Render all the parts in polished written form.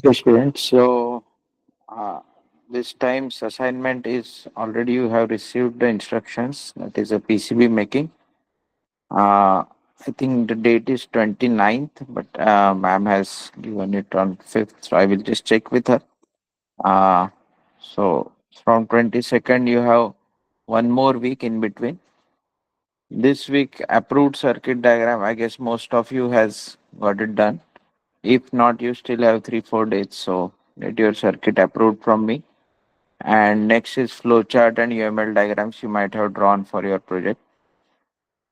So, students, uh, this time's assignment is already you have received the instructions. That is a PCB making. I think the date is 29th, but ma'am has given it on 5th. So I will just check with her. Uh, so from 22nd, you have one more week in between. This week, approved circuit diagram. I guess most of you has got it done. If not, you still have 3 4 days. So get your circuit approved from me. And next is flowchart and UML diagrams you might have drawn for your project.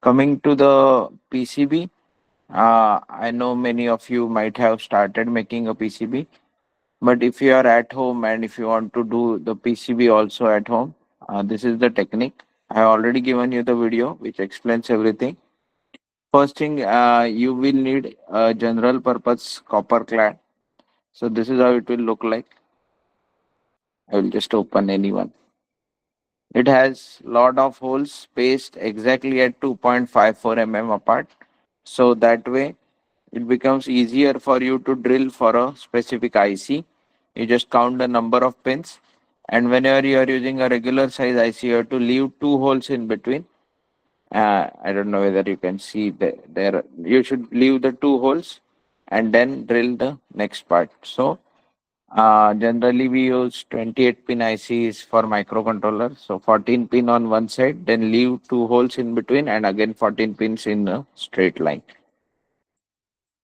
Coming to the PCB, I know many of you might have started making a PCB, but if you are at home and if you want to do the PCB also at home, this is the technique. I have already given you the video which explains everything. First thing, you will need a general purpose copper clad. So this is how it will look like. I will just open any one. It has lot of holes spaced exactly at 2.54 mm apart. So that way it becomes easier for you to drill for a specific IC. You just count the number of pins, and whenever you are using a regular size IC, you have to leave two holes in between. I don't know whether you can see there. You should leave the two holes and then drill the next part. So generally, we use 28 pin ICs for microcontroller. So 14 pin on one side, then leave two holes in between, and again 14 pins in a straight line.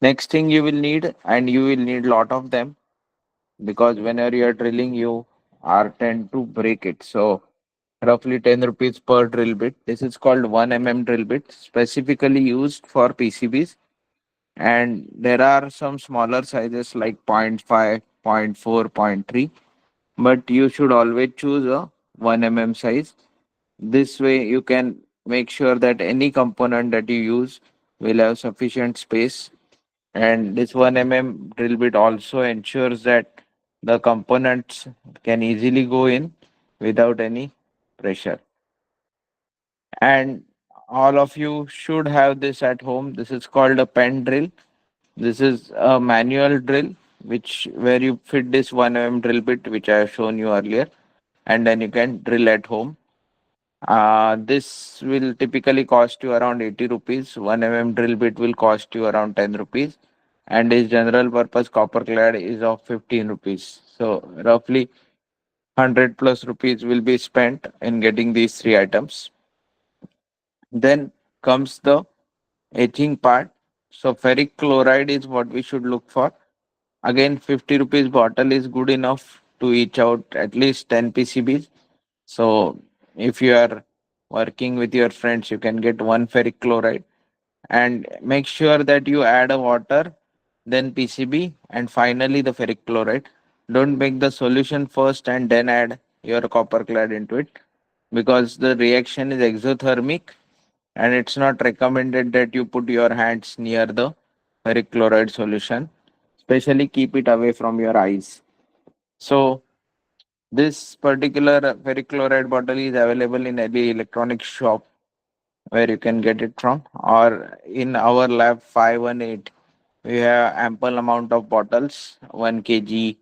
Next thing you will need, and you will need lot of them because whenever you are drilling, you are tend to break it. So roughly 10 rupees per drill bit. This is called 1 mm drill bit, specifically used for PCBs. And there are some smaller sizes like zero point 0.5, zero point 0.4, zero point 0.3, but you should always choose a 1 mm size. This way you can make sure that any component that you use will have sufficient space, and this 1 mm drill bit also ensures that the components can easily go in without any pressure. And all of you should have this at home. This is called a pen drill. This is a manual drill which where you fit this 1 mm drill bit which I have shown you earlier, and then you can drill at home. This will typically cost you around 80 rupees. 1 mm drill bit will cost you around 10 rupees. And this general purpose copper clad is of 15 rupees. So roughly 100 plus rupees will be spent in getting these three items. Then comes the etching part. So ferric chloride is what we should look for. Again, 50 rupees bottle is good enough to each out at least 10 PCBs. So if you are working with your friends, you can get one ferric chloride, and make sure that you add a water, then PCB, and finally the ferric chloride. Don't make the solution first and then add your copper clad into it, because the reaction is exothermic and it's not recommended that you put your hands near the ferric chloride solution. Especially keep it away from your eyes. So this particular ferric chloride bottle is available in any electronic shop where you can get it from, or in our lab 518 we have ample amount of bottles, 1 kg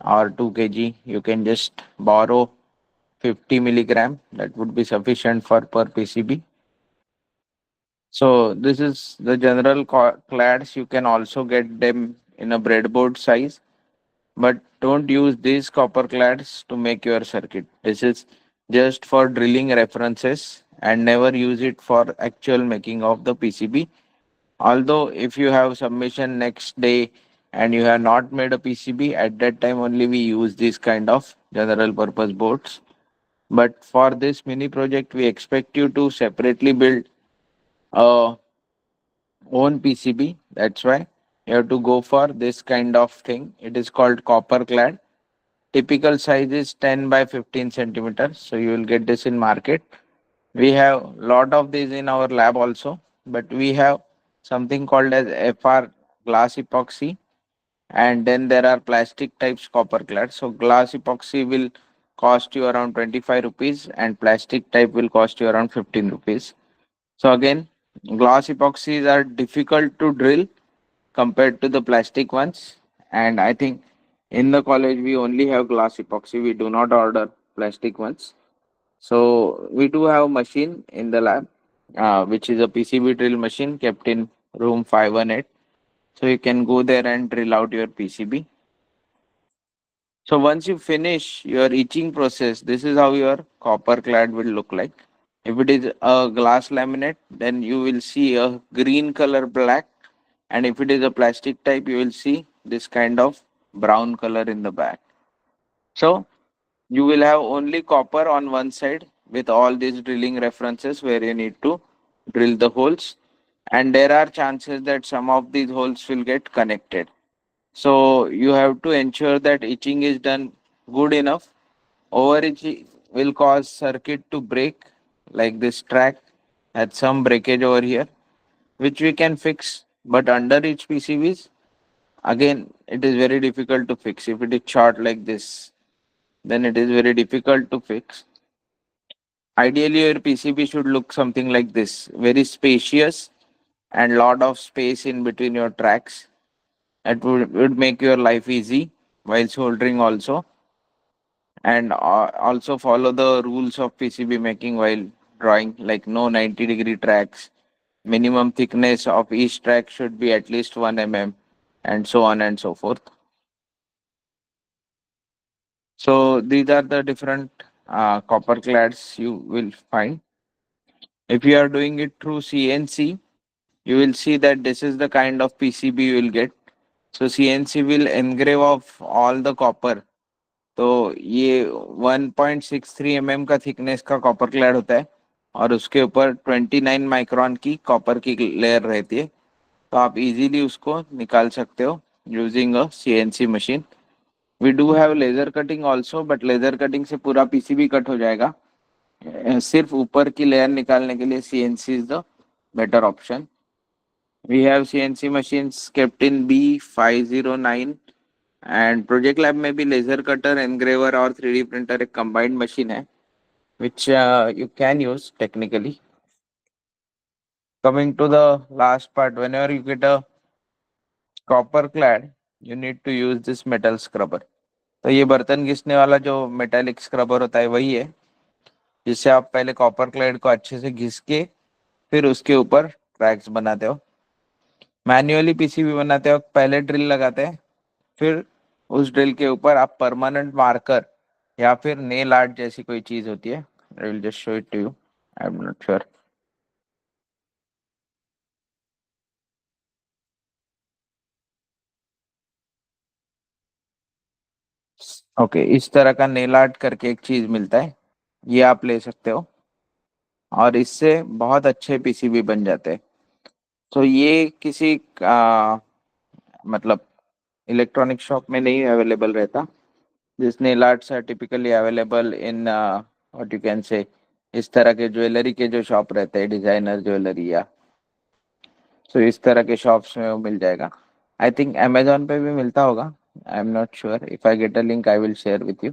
or 2 kg. You can just borrow 50 milligram, that would be sufficient for per PCB. So this is the general clads. You can also get them in a breadboard size, but don't use these copper clads to make your circuit. This is just for drilling references, and never use it for actual making of the PCB. Although if you have submission next day and you have not made a PCB, at that time only we use these kind of general purpose boards. But for this mini project, we expect you to separately build a own PCB. That's why you have to go for this kind of thing. It is called copper clad. Typical size is 10 by 15 centimeters. So you will get this in market. We have lot of these in our lab also, but we have something called as FR glass epoxy, and then there are plastic types copper clad. So glass epoxy will cost you around 25 rupees and plastic type will cost you around 15 rupees. So again, glass epoxies are difficult to drill compared to the plastic ones, and I think In the college, we only have glass epoxy. We do not order plastic ones. So we do have a machine in the lab, which is a PCB drill machine kept in room 518. So you can go there and drill out your PCB. So once you finish your etching process, this is how your copper clad will look like. If it is a glass laminate, then you will see a green color black. And if it is a plastic type, you will see this kind of brown color in the back. So you will have only copper on one side with all these drilling references where you need to drill the holes. And there are chances that some of these holes will get connected. So you have to ensure that etching is done good enough. Over etching will cause circuit to break, like this track had some breakage over here, which we can fix. But under each PCBs, again, it is very difficult to fix. If it is short like this, then it is very difficult to fix. Ideally, your PCB should look something like this, very spacious and lot of space in between your tracks. That would make your life easy while soldering also, and also follow the rules of PCB making while drawing, like no 90-degree tracks. Minimum thickness of each track should be at least 1 mm, and so on and so forth. So these are the different copper clads you will find. If you are doing it through CNC, you will see that this is the kind of PCB you will get. So CNC will engrave off all the copper. तो ये 1.63 mm का thickness का copper clad होता है, और उसके ऊपर 29 micron की कॉपर की लेयर रहती है. तो आप इजीली उसको निकाल सकते हो using a CNC machine. We do have laser cutting also, but laser cutting से पूरा पीसीबी कट हो जाएगा. सिर्फ ऊपर की लेयर निकालने के लिए CNC is the better option. We have CNC machines kept in B509, and project lab में भी लेजर कटर, एनग्रेवर और 3D प्रिंटर एक कंबाइंड मशीन है, which you can use technically. Coming to the last part, whenever you get a copper clad, you need to use this metal scrubber. तो ये बर्तन घिसने वाला जो मेटालिक स्क्रबर होता है वही है, जिससे आप पहले कॉपर क्लैड को अच्छे से घिस के फिर उसके ऊपर ट्रैक्स बनाते हो. मैन्युअली पीसीबी बनाते हो, पहले ड्रिल लगाते हैं, फिर उस ड्रिल के ऊपर आप परमानेंट मार्कर या फिर नेल आर्ट जैसी कोई चीज होती है. I will just show it to you. I am not sure. Okay, इस तरह का नेल आर्ट करके एक चीज मिलता है, ये आप ले सकते हो, और इससे बहुत अच्छे पीसीबी बन जाते हैं. तो ये किसी मतलब इलेक्ट्रॉनिक शॉप में नहीं अवेलेबल रहता. This nail arts are typically available in what you can say, इस तरह के ज्वेलरी के जो शॉप रहते हैं, डिजाइनर ज्वेलरी या, सो इस तरह के शॉप्स में वो मिल जाएगा. आई थिंक अमेजोन पे भी मिलता होगा. I am not sure. If I get a link I will share with you.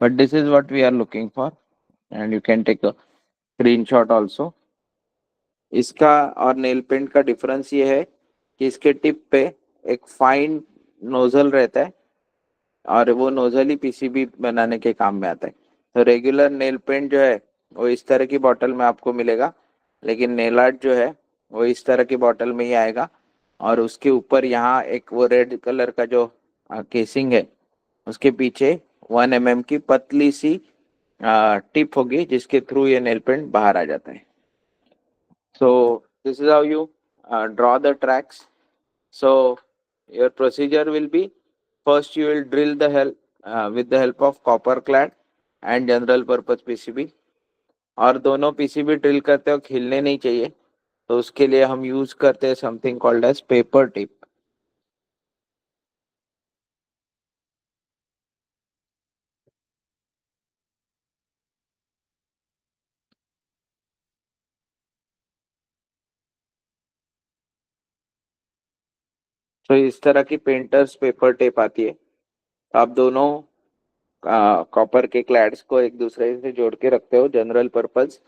But this is what we are looking for, and you can take a screenshot also. इसका और nail paint का difference ये है कि इसके tip पे एक fine nozzle रहता है, और वो नोजल ही पीसीबी बनाने के काम में आता है. तो रेगुलर नेल पेंट जो है वो इस तरह की बॉटल में आपको मिलेगा, लेकिन नेल आर्ट जो है वो इस तरह की बॉटल में ही आएगा, और उसके ऊपर यहाँ एक वो रेड कलर का जो केसिंग है, उसके पीछे 1 mm की पतली सी टिप होगी, जिसके थ्रू ये नेल पेंट बाहर आ जाता है. So this is how you draw the tracks. So your procedure will be, first you will drill the help with the help of copper clad and general purpose PCB. और दोनों PCB drill करते हो हिलने नहीं चाहिए, तो उसके लिए हम यूज करते हैं something called edge paper tip. तो इस तरह की पेंटर्स पेपर टेप आती है. आप दोनों कॉपर के क्लैड्स को एक दूसरे से जोड़ के रखते हो, जनरल पर्पस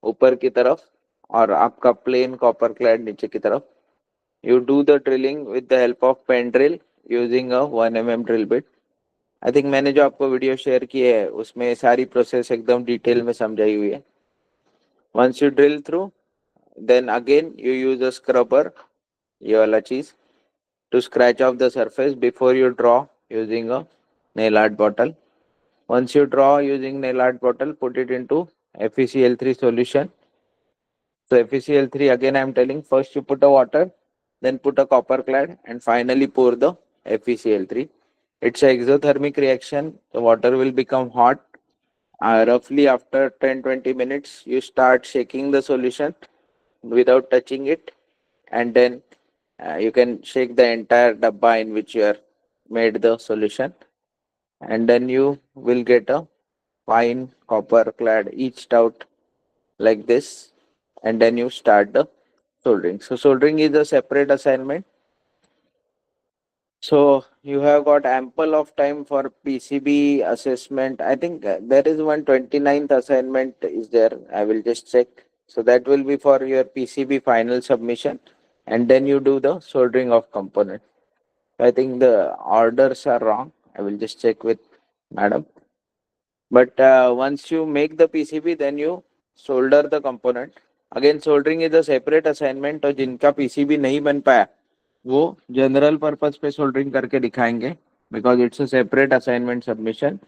ऊपर की तरफ और आपका प्लेन कॉपर क्लैड नीचे की तरफ. You do the drilling with the help of pen drill using a 1 mm drill bit. I think मैंने जो आपको वीडियो शेयर की है उसमें सारी प्रोसेस एकदम डिटेल में समझाई हुई है. Once you drill through, then again you use a scrubber, ये वाला चीज, to scratch off the surface before you draw using a nail art bottle. Once you draw using nail art bottle, put it into FeCl3 solution. So FeCl3, again I am telling, first you put a water, then put a copper clad, and finally pour the FeCl3. It's an exothermic reaction. The water will become hot. Roughly after 10-20 minutes, you start shaking the solution without touching it, and then you can shake the entire dabba in which you are made the solution, and then you will get a fine copper clad etched out like this, and then you start the soldering. So soldering is a separate assignment. So you have got ample of time for PCB assessment. I think there is one 29th assignment is there. I will just check. So that will be for your PCB final submission, and then you do the soldering of component. I think the orders are wrong. I will just check with madam. But once you make the PCB, then you solder the component. Again, soldering is a separate assignment. तो जिनका PCB नहीं बन पाया वो general purpose पे soldering करके दिखाएंगे, because it's a separate assignment submission.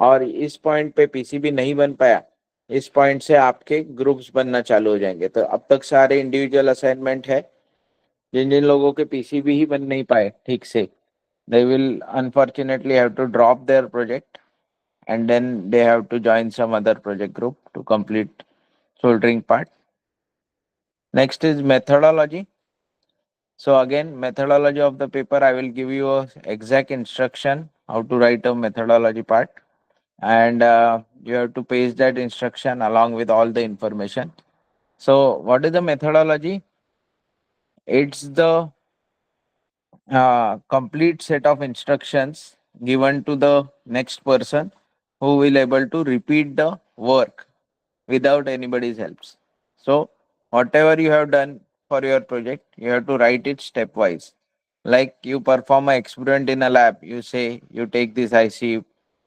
और इस पॉइंट पे पीसीबी नहीं बन पाया, इस पॉइंट से आपके ग्रुप्स बनना चालू हो जाएंगे. तो अब तक सारे इंडिविजुअल असाइनमेंट है. जिन जिन लोगों के पीसीबी ही बन नहीं पाए ठीक से, they will unfortunately have to drop their project, and then they have to join some other project group to complete soldering part. Next is methodology. So again, methodology of the paper, I will give you a exact instruction how to write a methodology part, and you have to paste that instruction along with all the information. So what is the methodology? It's the complete set of instructions given to the next person who will able to repeat the work without anybody's helps. So whatever you have done for your project, you have to write it stepwise. Like you perform an experiment in a lab, you say you take this IC,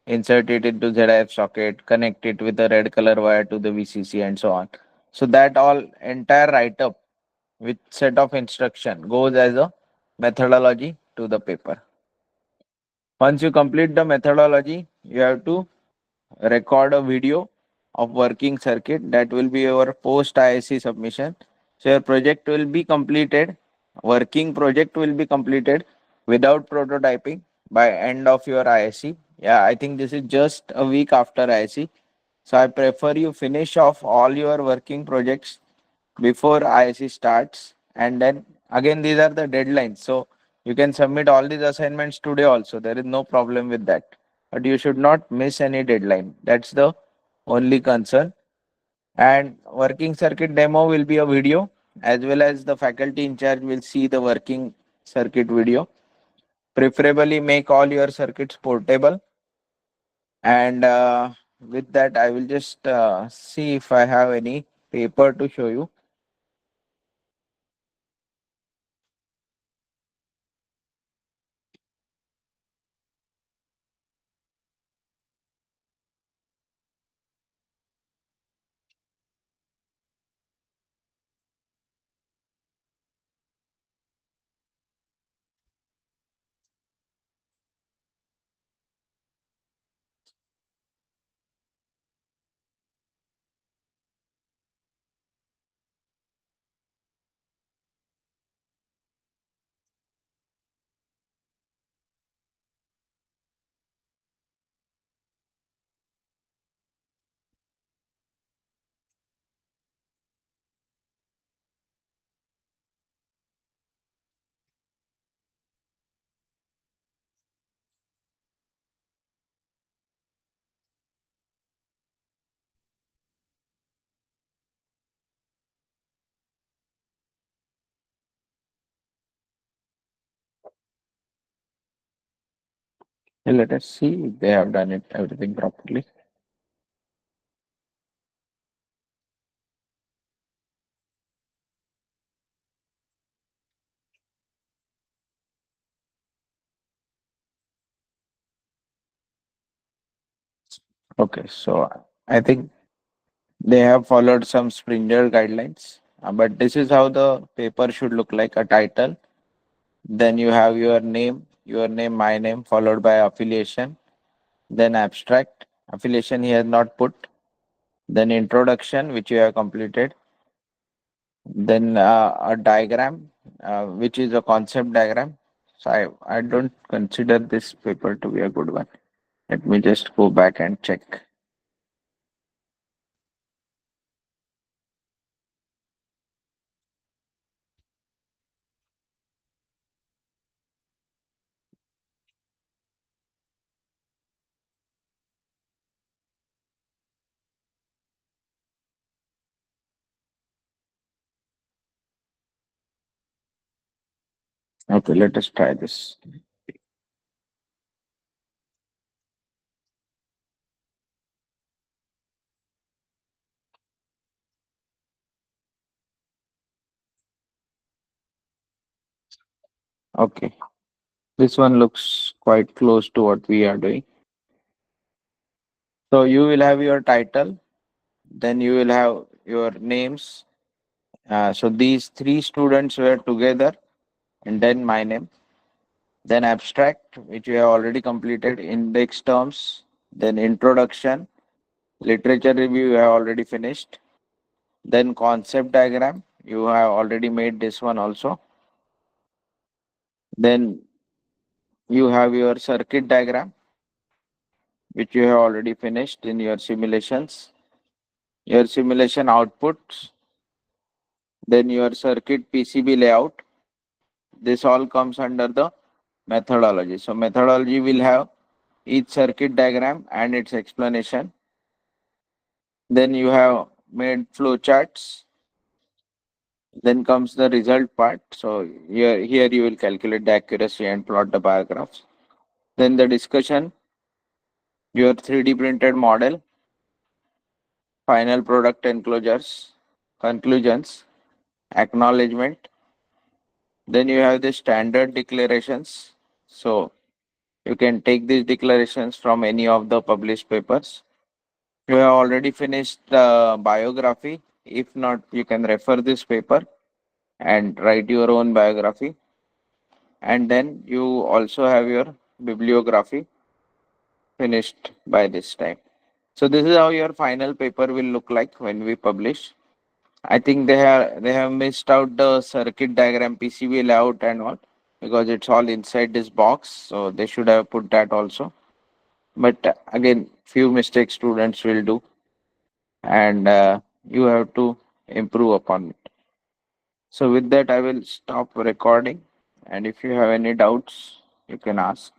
insert it into ZIF socket, connect it with a red color wire to the VCC and so on. So that all entire write up with set of instruction goes as a methodology to the paper. Once you complete the methodology, you have to record a video of working circuit. That will be your post ISC submission. So your project will be completed, working project will be completed without prototyping by end of your ISC. Yeah, I think this is just a week after ISC. So I prefer you finish off all your working projects before ISC starts, and then again these are the deadlines. So you can submit all these assignments today also. There is no problem with that, but you should not miss any deadline. That's the only concern. And working circuit demo will be a video, as well as the faculty in charge will see the working circuit video. Preferably make all your circuits portable. And with that, I will just see if I have any paper to show you. Let us see if they have done it everything properly. Okay, so I think they have followed some Springer guidelines, but this is how the paper should look like: a title, then you have your name, my name, followed by affiliation, then abstract. Affiliation he has not put, then introduction, which you have completed, then a diagram, which is a concept diagram. So I don't consider this paper to be a good one. Let me just go back and check. Okay, let us try this. Okay, this one looks quite close to what we are doing. So you will have your title, then you will have your names. So these three students were together, and then my name, then abstract, which you have already completed, index terms, then introduction, literature review, you have already finished, then concept diagram, you have already made this one also. Then you have your circuit diagram, which you have already finished in your simulations, your simulation outputs, then your circuit PCB layout. This all comes under the methodology. So methodology will have each circuit diagram and its explanation. Then you have made flow charts. Then comes the result part. So here you will calculate the accuracy and plot the bar graphs. Then the discussion, your 3D printed model, final product enclosures, conclusions, acknowledgement. Then you have the standard declarations. So you can take these declarations from any of the published papers. You have already finished the biography. If not, you can refer this paper and write your own biography. And then you also have your bibliography finished by this time. So this is how your final paper will look like when we publish. I think they have missed out the circuit diagram, PCB layout and all, because it's all inside this box. So they should have put that also. But again, few mistakes students will do, and you have to improve upon it. So with that, I will stop recording. And if you have any doubts, you can ask.